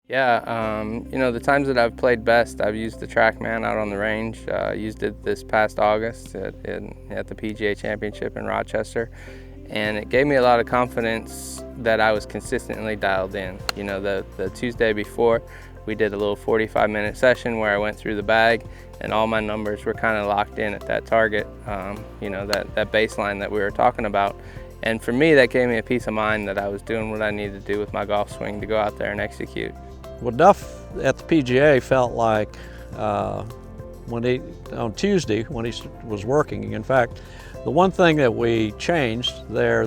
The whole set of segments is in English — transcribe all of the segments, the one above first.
Yeah, the times that I've played best, I've used the TrackMan out on the range. Used it this past August at the PGA Championship in Rochester, and it gave me a lot of confidence that I was consistently dialed in. The Tuesday before, we did a little 45-minute session where I went through the bag, and all my numbers were kind of locked in at that target, that baseline that we were talking about. And for me, that gave me a peace of mind that I was doing what I needed to do with my golf swing to go out there and execute. Well, Duff at the PGA felt like on Tuesday when he was working, in fact, the one thing that we changed there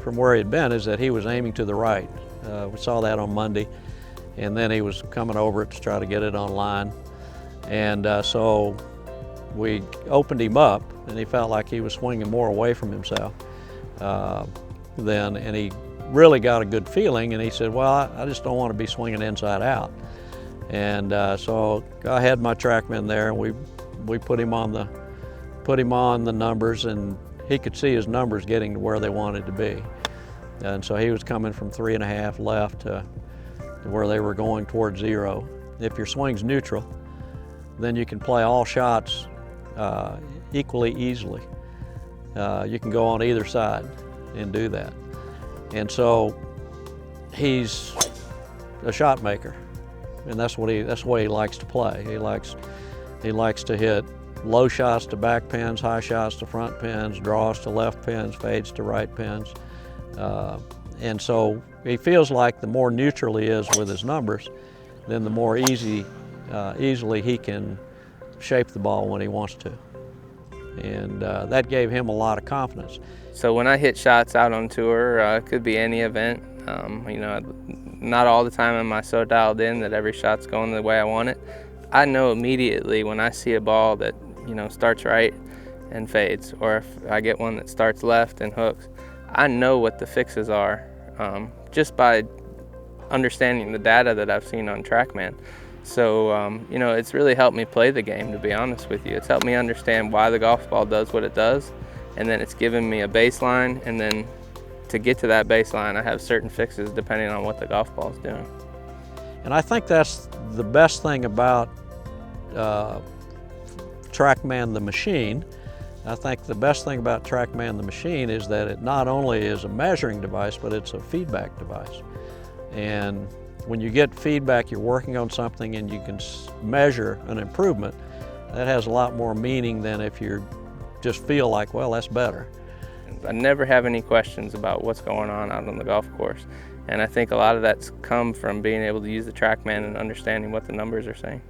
from where he had been is that he was aiming to the right. We saw that on Monday, and then he was coming over it to try to get it on line. And so we opened him up, and he felt like he was swinging more away from himself and he really got a good feeling, and he said, well, I just don't want to be swinging inside out. And so I had my TrackMan there, and we put him on the numbers, and he could see his numbers getting to where they wanted to be. And so he was coming from 3.5 left to where they were going towards 0. If your swing's neutral, then you can play all shots equally easily. You can go on either side and do that. And so he's a shot maker, and that's what he likes to play. He likes to hit low shots to back pins, high shots to front pins, draws to left pins, fades to right pins. And so he feels like the more neutral he is with his numbers, then the more easily he can shape the ball when he wants to. And that gave him a lot of confidence. So when I hit shots out on tour, it could be any event. Not all the time am I so dialed in that every shot's going the way I want it. I know immediately when I see a ball that starts right and fades, or if I get one that starts left and hooks, I know what the fixes are just by understanding the data that I've seen on TrackMan. So, it's really helped me play the game, to be honest with you. It's helped me understand why the golf ball does what it does, and then it's given me a baseline, and then to get to that baseline, I have certain fixes depending on what the golf ball is doing. And I think that's the best thing about TrackMan the machine. I think the best thing about TrackMan the machine is that it not only is a measuring device, but it's a feedback device. And when you get feedback, you're working on something and you can measure an improvement, that has a lot more meaning than if you just feel like, well, that's better. I never have any questions about what's going on out on the golf course. And I think a lot of that's come from being able to use the TrackMan and understanding what the numbers are saying.